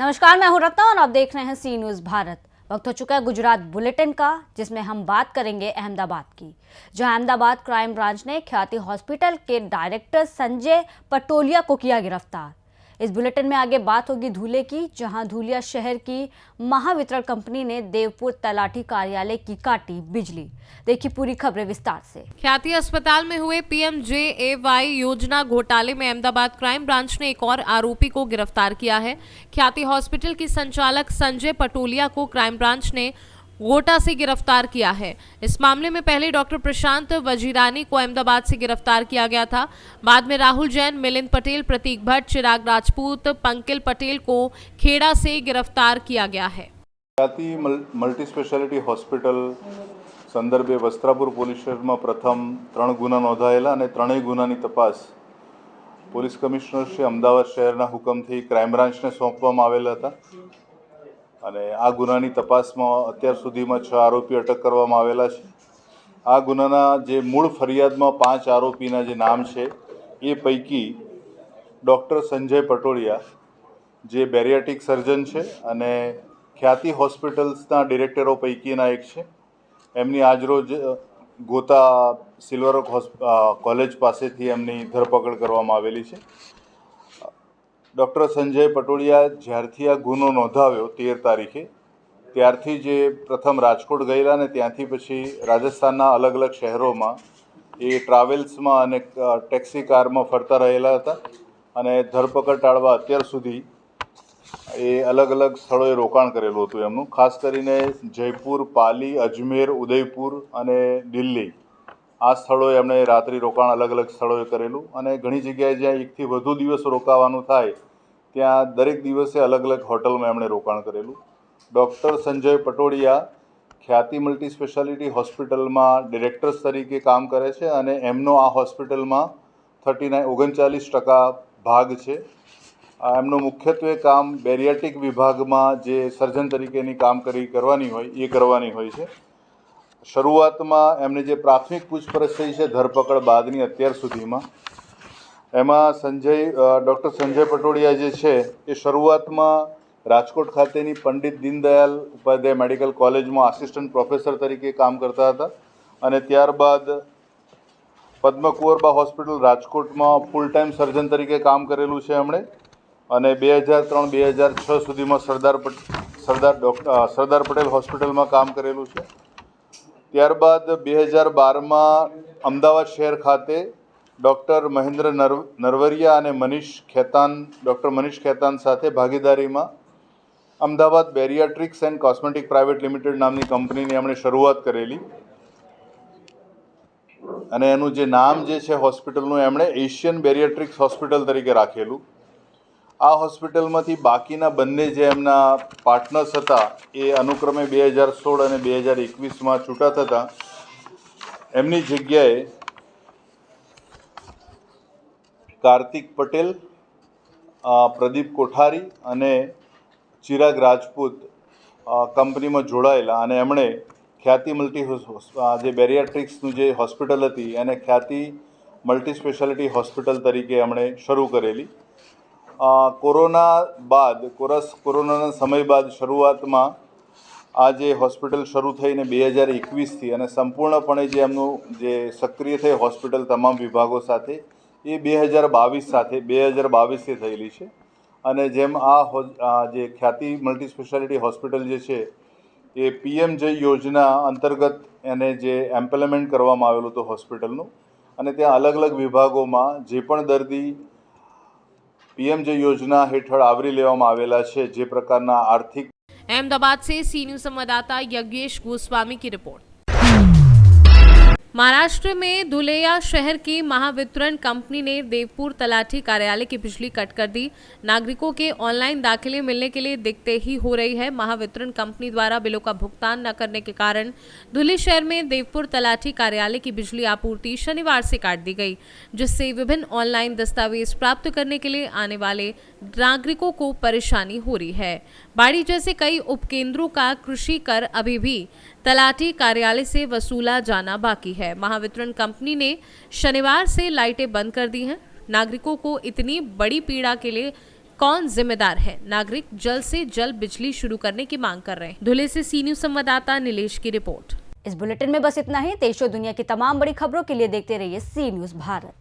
नमस्कार, मैं हूं रत्ना और आप देख रहे हैं सी न्यूज़ भारत। वक्त हो चुका है गुजरात बुलेटिन का, जिसमें हम बात करेंगे अहमदाबाद की, जहां अहमदाबाद क्राइम ब्रांच ने ख्याति हॉस्पिटल के डायरेक्टर संजय पटोलिया को किया गिरफ्तार। इस बुलेटिन में आगे बात होगी धुले की, जहां धुलिया शहर की महावितरण कंपनी ने देवपुर तलाठी कार्यालय की काटी बिजली। देखिए पूरी खबरें विस्तार से। ख्याति अस्पताल में हुए पीएमजेएवाई योजना घोटाले में अहमदाबाद क्राइम ब्रांच ने एक और आरोपी को गिरफ्तार किया है। ख्याति हॉस्पिटल की संचालक संजय पटोलिया को क्राइम ब्रांच ने गोटा से गिरफ्तार किया है। इस मामले में पहले डॉक्टर प्रशांत वजीरानी को अहमदाबाद से गिरफ्तार किया गया था। बाद में राहुल जैन, मिलिंद पटेल, प्रतीक भट्ट, चिराग राजपूत, पंकिल पटेल को खेड़ा से गिरफ्तार किया गया है। ख्याति मल्टी स्पेशालिटी हॉस्पिटल संदर्भे वस्त्रापुर पोलीस स्टेशનમાં પ્રથમ 3 ગુના નોંધાયેલા અને ત્રણેય ગુનાની તપાસ પોલીસ કમિશનર શ્રી અમદાવાદ શહેરના હુકમથી ક્રાઇમ બ્રાન્ચને સોંપવામાં આવેલા હતા અને આ ગુનાની તપાસમાં અત્યાર સુધીમાં 6 આરોપી અટક કરવામાં આવેલા છે। આ ગુનાના જે મૂળ ફરિયાદમાં 5 આરોપીના જે નામ છે એ પૈકી ડૉક્ટર સંજય પટોળિયા જે બેરિયાટ્રિક સર્જન છે અને ખ્યાતિ હોસ્પિટલ્સના ડિરેક્ટરો પૈકીના એક છે। એમની આજરોજ ગોતા સિલ્વર ઓક કોલેજ પાસેથી એમની ધરપકડ કરવામાં આવેલી છે। ડૉક્ટર સંજય પટોળિયા જ્યારથી આ ગુનો નોંધાવ્યો 13 તારીખે ત્યારથી જે પ્રથમ રાજકોટ ગયેલા ને ત્યાંથી પછી રાજસ્થાનના અલગ અલગ શહેરોમાં એ ટ્રાવેલ્સમાં અને ટેક્સી કારમાં ફરતા રહેલા હતા અને ધરપકડ ટાળવા અત્યાર સુધી એ अलग अलग સ્થળોએ રોકાણ કરેલું હતું એમનું। ખાસ કરીને જયપુર, પાલી, અજમેર, ઉદયપુર અને દિલ્હી આ સ્થળોએ એમણે રાત્રિ રોકાણ अलग अलग સ્થળોએ કરેલું અને ઘણી જગ્યાએ જ્યાં એકથી વધુ દિવસ રોકાવાનું થાય ત્યાં દરેક દિવસે अलग अलग હોટલમાં એમણે રોકાણ કરેલું। ડૉક્ટર સંજય પટોળિયા ખ્યાતિ મલ્ટી સ્પેશિયાલિટી હોસ્પિટલમાં ડિરેક્ટર્સ તરીકે કામ કરે છે અને એમનો આ હોસ્પિટલમાં 39% ભાગ છે। એમનું મુખ્યત્વે કામ બેરિયાટ્રિક વિભાગમાં જે સર્જન તરીકેની કામગીરી કરવાની હોય છે। શરૂઆતમાં એમને જે પ્રાથમિક પૂછપરછ થઈ છે ધરપકડ બાદની અત્યાર સુધીમાં એમાં ડૉક્ટર સંજય પટોળિયા જે છે એ શરૂઆતમાં રાજકોટ ખાતેની પંડિત દીનદયાલ ઉપાધ્યાય મેડિકલ કોલેજમાં આસિસ્ટન્ટ પ્રોફેસર તરીકે કામ કરતા હતા અને ત્યારબાદ પદ્મકુંવરબા હોસ્પિટલ રાજકોટમાં ફૂલ ટાઈમ સર્જન તરીકે કામ કરેલું છે એમણે અને 2003-2006 સુધીમાં સરદાર પટેલ હોસ્પિટલમાં કામ કરેલું છે। ત્યારબાદ 2012માં અમદાવાદ શહેર ખાતે ડૉક્ટર મહેન્દ્ર નરવરિયા અને ડૉક્ટર મનીષ ખેતાન સાથે ભાગીદારીમાં Ahmedabad bariatrics and cosmetic private limited નામની કંપનીની એમણે શરૂઆત કરેલી અને એનું જે નામ જે છે હોસ્પિટલનું એમણે એશિયન બેરિયાટ્રિક્સ હોસ્પિટલ તરીકે રાખેલું। આ હોસ્પિટલમાંથી બાકીના બંને જે એમના પાર્ટનર્સ હતા એ અનુક્રમે 2016 અને 2021માં છૂટા થતા એમની જગ્યાએ કાર્તિક પટેલ, પ્રદીપ કોઠારી અને ચિરાગ રાજપૂત કંપનીમાં જોડાયેલા અને એમણે ખ્યાતિ જે બેરિયાટ્રિક્સનું જે હોસ્પિટલ હતી એને ખ્યાતિ મલ્ટી સ્પેશિયાલિટી હોસ્પિટલ તરીકે એમણે શરૂ કરેલી। કોરોનાના સમય બાદ શરૂઆતમાં આ જે હોસ્પિટલ શરૂ થઈને 2021થી અને સંપૂર્ણપણે જે એમનું જે સક્રિય થઈ હોસ્પિટલ તમામ વિભાગો સાથે એ 2022થી થયેલી છે અને જેમ આ જે ખ્યાતિ મલ્ટી સ્પેશિયાલિટી હોસ્પિટલ જે છે એ પીએમજે યોજના અંતર્ગત એને જે એમ્પ્લિમેન્ટ કરવામાં આવેલું હતું હોસ્પિટલનું અને ત્યાં અલગ અલગ વિભાગોમાં જે પણ દર્દી पीएमजे योजना हेठळ आवरी लेवामां आवेला छे जे प्रकारना आर्थिक। अहमदाबाद से सी न्यूज़ संवाददाता यज्ञेश गोस्वामी की रिपोर्ट। महाराष्ट्र में धुलेया शहर की महावितरण कंपनी ने देवपुर तलाठी कार्यालय की बिजली कट कर दी। नागरिकों के ऑनलाइन दाखिले मिलने के लिए दिक्कतें ही हो रही है। महावितरण कंपनी द्वारा बिलों का भुगतान न करने के कारण धुले शहर में देवपुर तलाठी कार्यालय की बिजली आपूर्ति शनिवार से काट दी गई, जिससे विभिन्न ऑनलाइन दस्तावेज प्राप्त करने के लिए आने वाले नागरिकों को परेशानी हो रही है। बाड़ी जैसे कई उपकेंद्रों का कृषि कर अभी भी तलाठी कार्यालय से वसूला जाना बाकी है। महावितरण कंपनी ने शनिवार से लाइटें बंद कर दी हैं। नागरिकों को इतनी बड़ी पीड़ा के लिए कौन जिम्मेदार है? नागरिक जल्द से जल्द बिजली शुरू करने की मांग कर रहे हैं। धुले से सी न्यूज संवाददाता नीलेश की रिपोर्ट। इस बुलेटिन में बस इतना ही। देश और दुनिया की तमाम बड़ी खबरों के लिए देखते रहिए सी न्यूज भारत।